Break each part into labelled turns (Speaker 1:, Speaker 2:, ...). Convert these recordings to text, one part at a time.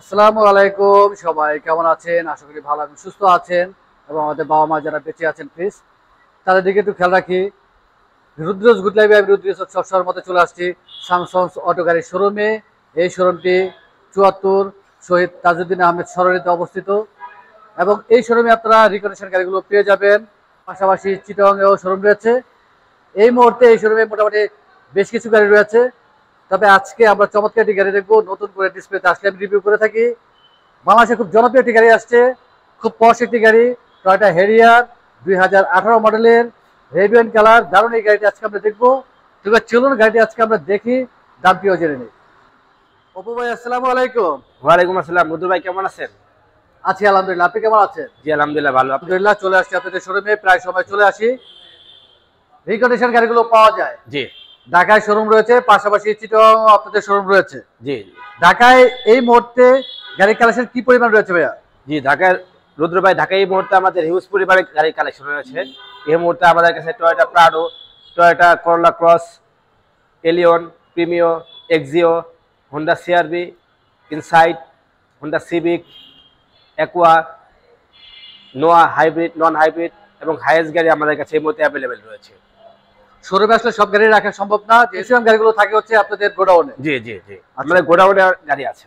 Speaker 1: আসসালামু আলাইকুম, সবাই কেমন আছেন? আশা করি ভালো আছেন, সুস্থ আছেন এবং আমাদের বাবা মা যারা বেঁচে আছেন প্লিজ তাদের দিকে একটু খেয়াল রাখি। রুদ্রজ গুড লাইফে আমি রুদ্রজ সবসময়ের মতো চলে আসছি স্যামসাং অটো গাড়ির শোরুমে। এই শোরুমটি ৭৪ শহীদ তাজউদ্দিন আহমেদ সরণিতে অবস্থিত এবং এই শোরুমে আপনারা রিকন্ডিশন গাড়িগুলো পেয়ে যাবেন। পাশাপাশি চিটাগাংয়েও শোরুম রয়েছে। এই মুহূর্তে এই শোরুমে মোটামুটি বেশ কিছু গাড়ি রয়েছে, তবে আজকে আমরা চমৎকার একটি গাড়ি দেখবো। নতুন করে ডিসপ্লেতে আসলে আমি রিভিউ করে থাকি। বাংলাদেশে খুব জনপ্রিয় একটি গাড়ি আসছে, খুব পশ একটি গাড়ি, টয়োটা হেরিয়ার 2018 মডেলের, রেড ওয়াইন কালার। দারুণ এই গাড়িটি আজকে আমরা দেখবো। তবে চলুন গাড়িটি আজকে আমরা দেখি, দামটিও জেনে নিই। অপু ভাই, আসসালামু আলাইকুম।
Speaker 2: ওয়ালাইকুম আসসালাম। মধু ভাই কেমন আছেন?
Speaker 1: আছি আলহামদুলিল্লাহ, আপনি কেমন আছেন?
Speaker 2: জি আলহামদুলিল্লাহ ভালো।
Speaker 1: আলহামদুলিল্লাহ, চলে আসছি আপনাদের শোরুমে, প্রায় সময় চলে আসি। রিকন্ডিশন গাড়িগুলো পাওয়া যায়।
Speaker 2: জি
Speaker 1: ঢাকায় শোরুম রয়েছে, পাশাপাশি চিটাগাং আপনাদের শোরুম রয়েছে।
Speaker 2: জি
Speaker 1: ঢাকায় এই মুহূর্তে গাড়ির কালেকশন কি পরিমাণ রয়েছে ভাইয়া?
Speaker 2: জি ঢাকার রুদ্র ভাই, ঢাকায় এই মুহূর্তে আমাদের হিউজ পরিবারের গাড়ির কালেকশন রয়েছে। এই মুহূর্তে আমাদের কাছে Toyota Prado, Toyota Corolla Cross, Allion, Premio, Axio, Honda CRV, Insight, Honda Civic, Aqua, Noah hybrid, non hybrid এবং হাইয়েস্ট গাড়ি আমাদের কাছে এই মুহূর্তে অ্যাভেলেবেল রয়েছে।
Speaker 1: শোরুমে আসলে সব গাড়ি রাখা সম্ভব না, ম্যাক্সিমাম গাড়িগুলো থাকে হচ্ছে আপনাদের গোডাউনে।
Speaker 2: জি জি জি আমাদের গোডাউনে গাড়ি আছে।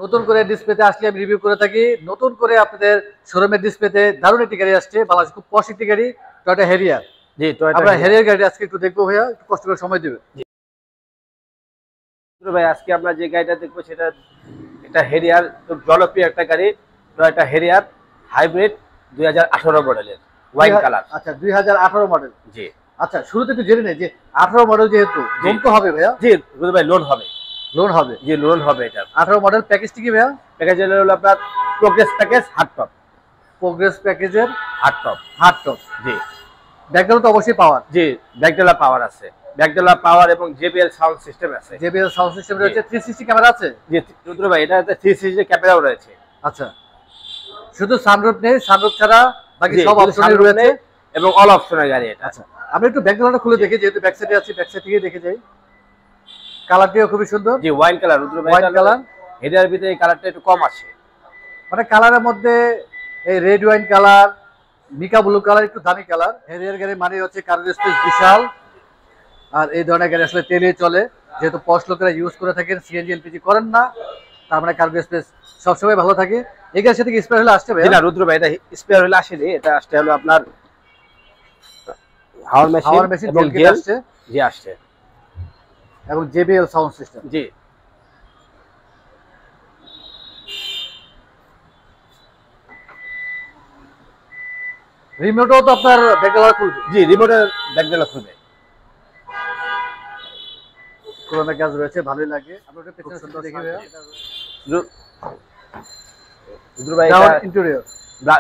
Speaker 1: নতুন করে ডিসপ্লেতে আসলে আমি রিভিউ করে থাকি। নতুন করে আপনাদের শোরুমের ডিসপ্লেতে দারুণ একটি গাড়ি আসছে, বাংলাদেশ খুব পশ একটি গাড়ি, টয়োটা হেরিয়ার।
Speaker 2: জি টয়োটা
Speaker 1: আমরা হেরিয়ার গাড়ি আজকে একটু দেখবো ভাইয়া, একটু কষ্ট করে সময় দেবে।
Speaker 2: ভাই আজকে আমরা যে গাড়িটা দেখবো সেটা একটা হেরিয়ার, খুব জনপ্রিয় একটা গাড়ি, টয়োটা হেরিয়ার হাইব্রিড 2018 মডেলের, ওয়াইন কালার।
Speaker 1: আচ্ছা, 2018 মডেল।
Speaker 2: জি
Speaker 1: আচ্ছা, শুরুতে একটু জেনে নেই যে 18 মডেল যেহেতু লোন তো হবে ভাইয়া?
Speaker 2: জি রুদু ভাই, লোন হবে।
Speaker 1: লোন হবে?
Speaker 2: জি লোন হবে। এটা
Speaker 1: 18 মডেল প্যাকেজটি কি ভাইয়া?
Speaker 2: প্যাকেজ হলো আপনার progress package hard top.
Speaker 1: Progress প্যাকেজের
Speaker 2: হার্ড টপ।
Speaker 1: Hard top.
Speaker 2: জি
Speaker 1: ব্যাকডালা তো অবশ্যই পাওয়ার।
Speaker 2: জি ব্যাকডেলা পাওয়ার আছে, ব্যাকডেলা পাওয়ার এবং জেবিএল সাউন্ড সিস্টেম আছে।
Speaker 1: জেবিএল সাউন্ড সিস্টেম রয়েছে, 360 ক্যামেরা আছে।
Speaker 2: জি রুদ্র ভাই, এটাতে 360 ক্যামেরাও রয়েছে।
Speaker 1: আচ্ছা, শুধু সানরুফ নেই, সানরুফ ছাড়া বাকি সব অপশনই রয়েছে
Speaker 2: এবং অল অপশনের গাড়ি এটা।
Speaker 1: আচ্ছা, আমি একটু ব্যাকগ্রাউন্ডটা খুলে দেখি, যেহেতু ব্যাক সাইডে আছি, ব্যাক সাইড থেকে দেখে যাই। কালারটিও খুবই সুন্দর।
Speaker 2: জি ওয়াইন কালার রুদ্র ভাই,
Speaker 1: ওয়াইন কালার।
Speaker 2: হেরিয়ার ভিতরে এই কালারটা একটু কম আসে,
Speaker 1: মানে কালারের মধ্যে এই red wine colour, mica blue colour, একটু দামি কালার। হেরিয়ার গাড়ি মানে হচ্ছে কার্গো স্পেস বিশাল। আর এই ধরনের গাড়ি আসলে তেলে চলে, যেহেতু পশ লোকেরা ইউজ করে থাকেন, সিএনজি এলপিজি করেন না, তার মানে কার্গো স্পেস সবসময় ভালো থাকে। এই গাড়ির সাথে কি স্পেয়ার হলে আসছে ভাই?
Speaker 2: না রুদ্র ভাই, এটা স্পেয়ার হলে আসেনি, এটা আসতে হলো আপনার হাওয়ার মেশিন
Speaker 1: এবং গেল আসছে।
Speaker 2: জি আসছে
Speaker 1: এবং জেবিএল সাউন্ড সিস্টেম।
Speaker 2: জি
Speaker 1: রিমোটও তো আপনার ব্যাকগ্রাউন্ড খুলবে?
Speaker 2: জি রিমোটের ব্যাকডেলা খুলবে।
Speaker 1: পুরোনো কাজ রয়েছে, ভালোই লাগে। আপনাদের পেছনে সুন্দর দেখি ভাইয়া।
Speaker 2: রুদ্র ভাই,
Speaker 1: ইন্টেরিয়র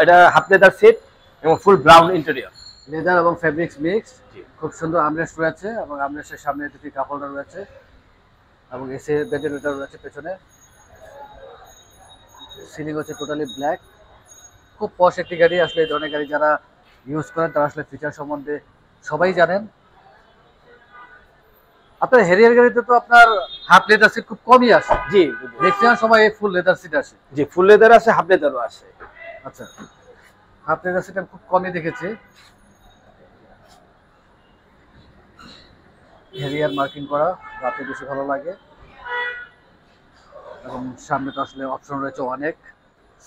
Speaker 2: এটা হাফ লেদার সিট এবং ফুল ব্রাউন ইন্টেরিয়র,
Speaker 1: লেদার এবং ফেব্রিক্স মিক্স। খুব সুন্দর আমরেস্ট রয়েছে এবং আমরেস্টের সামনে দুটি কাপ হোল্ডার রয়েছে এবং এসে ভেন্টিলেটর রয়েছে পেছনে। সিলিং হচ্ছে টোটালি ব্ল্যাক। খুব পশ একটি গাড়ি। আসলে এই ধরনের গাড়ি যারা ইউজ করেন তারা আসলে ফিচার সম্বন্ধে সবাই জানেন। আপনার হেরিয়ার গাড়িতে তো আপনার হাফ লেদার সিট খুব কমই আসে।
Speaker 2: জি
Speaker 1: ম্যাক্সিমাম সময় ফুল লেদার সিট আসে।
Speaker 2: জি ফুল লেদার আছে, হাফ লেদারও আছে।
Speaker 1: আচ্ছা, হাফ লেদার সিট আমি খুব কমই দেখেছি। হেরিয়ার মার্কিং করা রাতে বেশি ভালো লাগে এবং সামনে তো আসলে অপশন রয়েছে অনেক।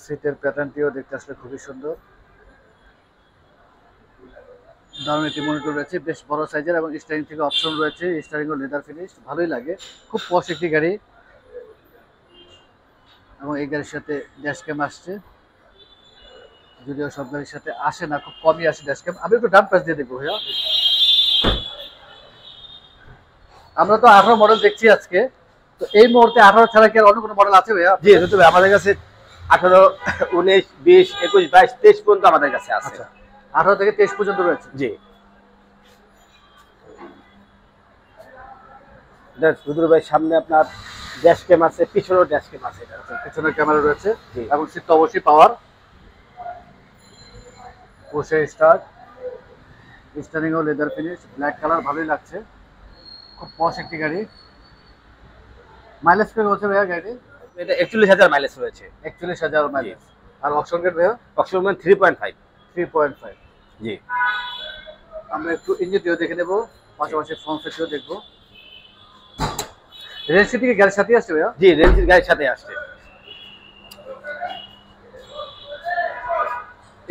Speaker 1: সিটের প্যাটার্নটিও দেখতে আসলে খুবই সুন্দর। দারুণ একটি মনিটর রয়েছে, বেশ বড় সাইজের, এবং স্টারিং থেকে অপশন রয়েছে। স্টারিং ও লেদার ফিনিশ, ভালোই লাগে। খুব পশ একটি গাড়ি এবং এই গাড়ির সাথে ড্যাশ ক্যাম আসছে, যদিও সব গাড়ির সাথে আসে না, খুব কমই আসে ড্যাশ ক্যাম। আমি একটু ডান পাশ দিয়ে দেখবো ভাইয়া। আমরা তো 18 মডেল দেখছি আজকে, তো এই মুহূর্তে 18 ছাড়া কি আর অন্য কোনো মডেল আছে ভাইয়া?
Speaker 2: জি রুদ্র ভাই, আমাদের কাছে 18, 19, 20, 21, 22, 23 পর্যন্ত আমাদের কাছে আছে।
Speaker 1: 18 থেকে 23 পর্যন্ত রয়েছে।
Speaker 2: জি রুদ্র ভাই, সামনে আপনার ড্যাশ ক্যাম আছে, পিছনেও ড্যাশ ক্যাম আছে। এটা
Speaker 1: পিছনের ক্যামেরা রয়েছে এবং সিট তো অবশ্যই পাওয়ার। বসে স্টার্ট, স্টারিং ও লেদার ফিনিশ, ব্ল্যাক কালার, ভালোই লাগছে। খুব পশ একটি গাড়ি। মাইলেজ পেয়ে হচ্ছে ভাইয়া গাড়ি?
Speaker 2: এটা 41,000 মাইলেজ রয়েছে।
Speaker 1: 41,000 মাইলেজ। আর অকশন গেট ভাইয়া
Speaker 2: অক্সিজেন 3.5।
Speaker 1: 3.5।
Speaker 2: জি
Speaker 1: আমরা একটু ইঞ্জিনটিও দেখে নেব, পাশাপাশি ফ্রন্ট সাইডটিও দেখবো। রেল সিটি কি গাড়ির সাথে আসছে ভাইয়া?
Speaker 2: জি রেঞ্জের গাড়ির সাথে আসছে।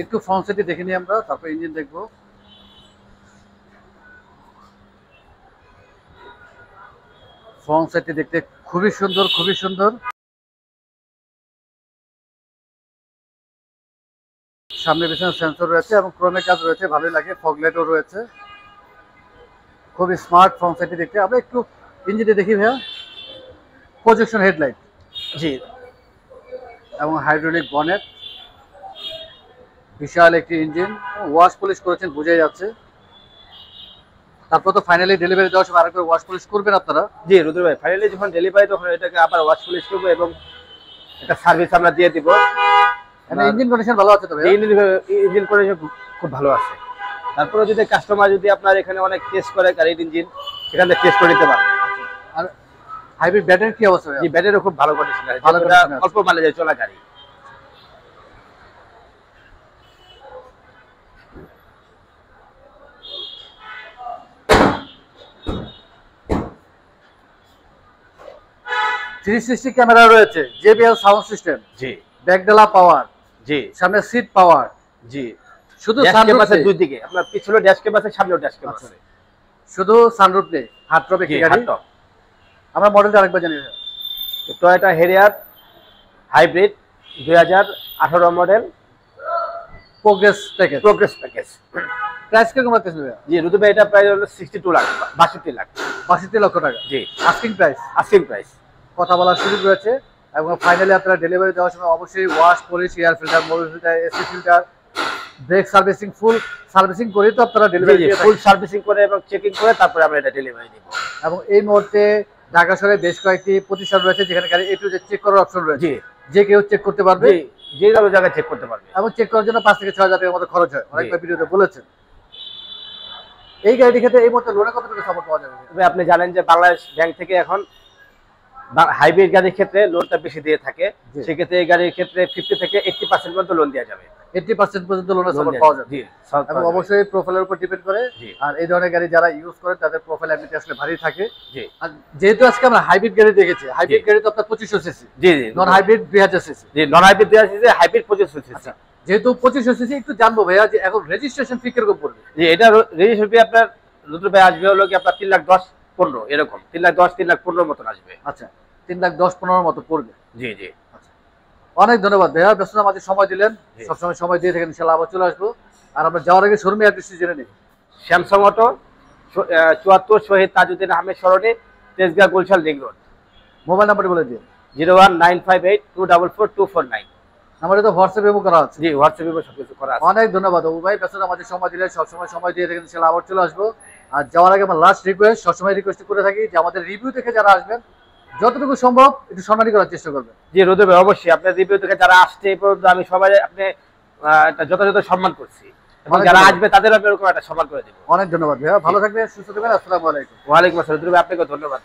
Speaker 1: একটু ফ্রন্ট সাইডটি দেখে নিই আমরা, তারপর ইঞ্জিন দেখবো। ফ্রন্ট সাইডটি দেখতে খুবই সুন্দর, খুবই সুন্দর। সামনে পিছনে সেন্সর রয়েছে এবং ক্রোমে কাজ রয়েছে, ভালোই লাগে। ফগ লাইটও রয়েছে, খুবই স্মার্ট ফ্রন্ট সাইডটি দেখতে। আমরা একটু ইঞ্জিনটি দেখি ভাইয়া। প্রজেকশন হেডলাইট
Speaker 2: জি
Speaker 1: এবং হাইড্রোলিক বনেট, বিশাল একটি ইঞ্জিন। ওয়াশ পলিশ করেছেন, বোঝাই যাচ্ছে। তারপর তো ফাইনালি ডেলিভারি দেওয়ার সময় আরেকবার ওয়াশ পলিশ করবেন আপনারা?
Speaker 2: জি রুদ্র ভাই, ফাইনালি যখন ডেলিভারি তখন এটাকে আবার ওয়াশ পলিশ করবো এবং একটা সার্ভিস আমরা দিয়ে দিব।
Speaker 1: ইঞ্জিন কন্ডিশন ভালো আছে তো ভাই?
Speaker 2: ইঞ্জিন কন্ডিশন খুব ভালো আছে। তারপরে যদি কাস্টমার যদি আপনার এখানে অনেক টেস্ট করে গাড়ির ইঞ্জিন, সেখান থেকে টেস্ট করে নিতে পারবে।
Speaker 1: আর হাইব্রিড ব্যাটারি কি অবস্থা ভাই?
Speaker 2: জি ব্যাটারিও খুব ভালো কন্ডিশন আছে,
Speaker 1: ভালো condition আছে।
Speaker 2: অল্প মাইলেজে চলা গাড়ি।
Speaker 1: থ্রি সিক্সটি ক্যামেরা রয়েছে, JBL সাউন্ড সিস্টেম,
Speaker 2: জি
Speaker 1: ব্যাকডালা পাওয়ার,
Speaker 2: জি
Speaker 1: সামনে সিট পাওয়ার।
Speaker 2: জি
Speaker 1: শুধু
Speaker 2: ড্যাশ
Speaker 1: সানরুফ
Speaker 2: ক্যাম আছে
Speaker 1: নেই,
Speaker 2: দুই দিকে, আপনার পিছনে ড্যাশ ক্যাম আছে, সামনেও ড্যাশ ক্যাম আছে।
Speaker 1: শুধু সানরুফ নেই, হার্ডটপ একটি
Speaker 2: জি
Speaker 1: গাড়ি।
Speaker 2: হার্ডটপ।
Speaker 1: আমরা মডেলটা আরেকবার জানি ভাইয়া।
Speaker 2: Toyota Harrier hybrid 2018 model,
Speaker 1: progress package.
Speaker 2: Progress package.
Speaker 1: Price কিরকম রাখতেছেন ভাইয়া?
Speaker 2: জি রুদু ভাই, এটা প্রাইস হলো 62 লাখ, 62 লাখ।
Speaker 1: 62 লক্ষ টাকা
Speaker 2: জি
Speaker 1: আস্কিং প্রাইস।
Speaker 2: Asking price.
Speaker 1: কথা বলার সুযোগ রয়েছে এবং ফাইনালি আপনারা ডেলিভারি দেওয়ার সময় অবশ্যই wash polish, air filter, mobil filter, AC filter, brake servicing, full servicing করে তো আপনারা ডেলিভারি দিয়ে
Speaker 2: ফুল
Speaker 1: থাকেন।
Speaker 2: সার্ভিসিং করে এবং চেকিং করে তারপরে আমরা এটা ডেলিভারি দিব।
Speaker 1: এবং এই মুহূর্তে ঢাকা শহরে বেশ কয়েকটি প্রতিষ্ঠান রয়েছে যেখানে গাড়ি A to Z চেক করার অপশন রয়েছে,
Speaker 2: জি
Speaker 1: যে কেউ চেক করতে পারবে।
Speaker 2: জি যে কোনো জায়গায় চেক করতে পারবে।
Speaker 1: এবং চেক করার জন্য 5 থেকে 6 হাজার টাকার মতো খরচ হয়, অনেকবার ভিডিওতে বলেছেন। এই গাড়িটির ক্ষেত্রে এই মুহূর্তে লোনে কত টাকা সাপোর্ট পাওয়া যাবে?
Speaker 2: তবে আপনি জানেন যে বাংলাদেশ ব্যাংক থেকে এখন হাইব্রিড গাড়ির ক্ষেত্রে লোনটা বেশি দিয়ে থাকে,
Speaker 1: জি।
Speaker 2: সেক্ষেত্রে এই গাড়ির ক্ষেত্রে 50 থেকে 80% পর্যন্ত লোন দেওয়া যাবে।
Speaker 1: 80% পর্যন্ত লোনের
Speaker 2: লোন
Speaker 1: সাপোর্ট
Speaker 2: দেওয়া
Speaker 1: পাওয়া
Speaker 2: যাবে।
Speaker 1: যাবে।
Speaker 2: জি সব
Speaker 1: এবং অবশ্যই প্রোফাইলের উপর ডিপেন্ড করে।
Speaker 2: জি
Speaker 1: আর এই ধরনের গাড়ি যারা ইউজ করে তাদের প্রোফাইল এমনিতে আসলে ভারী থাকে।
Speaker 2: জি
Speaker 1: আর যেহেতু আজকে আমরা হাইব্রিড গাড়ি দেখেছি, হাইব্রিড গাড়ি তো আপনার 2500 সিসি,
Speaker 2: জি জি
Speaker 1: নন হাইব্রিড 2000 সিসি।
Speaker 2: জি নন হাইব্রিড দেওয়া আছে, হাইব্রিড 25 সিসি।
Speaker 1: আচ্ছা, যেহেতু 2500 সিসি, একটু জানবো ভাইয়া যে এখন রেজিস্ট্রেশন ফি কিরকম পড়বে?
Speaker 2: জি এটা রেজিস্ট্রেশন ফি আপনার রুদ্র ভাই আসবে হলো কি আপনার 3,10,15 এরকম, 3,10,000 3,15,000 মতন আসবে।
Speaker 1: আচ্ছা, 3,10,15 মতো পড়বে।
Speaker 2: জি জি
Speaker 1: অনেক ধন্যবাদ ভাইয়া, ব্যস্ততার মাঝে সময় দিলেন।
Speaker 2: জি।
Speaker 1: সবসময় সময় দিয়ে থাকেন, ইনশাআল্লাহ আবার চলে আসবো। আর আমরা যাওয়ার আগে শোরুমে অ্যাড্রেসটি জেনে নিই।
Speaker 2: Samsung auto 74 Shahid Tajuddin Ahmed Sarani, Tejgaon Gulshan ring road.
Speaker 1: Mobile নাম্বারটি বলে দিন।
Speaker 2: 01958244249।
Speaker 1: নাম্বারে তো হোয়াটসঅ্যাপ ইমো করা আছে।
Speaker 2: জি হোয়াটসঅ্যাপে সবকিছু করা আছে।
Speaker 1: অনেক ধন্যবাদ অবু ভাই, ব্যস্ততার মাঝে সময় দিলে, সবসময় সময় দিয়ে থাকেন, ইনশাআল্লাহ আবার চলে আসবো। আর যাওয়ার আগে আমার লাস্ট রিকোয়েস্ট, সবসময় রিকোয়েস্ট করে থাকি যে আমাদের রিভিউ দেখে যারা আসবেন যতটুকু সম্ভব একটু সম্মানী করার চেষ্টা করবেন।
Speaker 2: জি রুদ্র ভাই, অবশ্যই আপনার রিভিউ থেকে যারা আসছে এই পর্যন্ত আমি সবাই আপনি একটা যথাযথ সম্মান করছি, এবং
Speaker 1: অনেক
Speaker 2: যারা
Speaker 1: ধন্যবাদ।
Speaker 2: আসবে তাদের আমি এরকম একটা সম্মান করে দেবো।
Speaker 1: অনেক ধন্যবাদ ভাইয়া, ভালো থাকবেন, সুস্থ থাকবেন। আসসালামু আলাইকুম।
Speaker 2: ওয়ালাইকুম আসসালাম রুদ্র ভাই, আপনাকে ধন্যবাদ।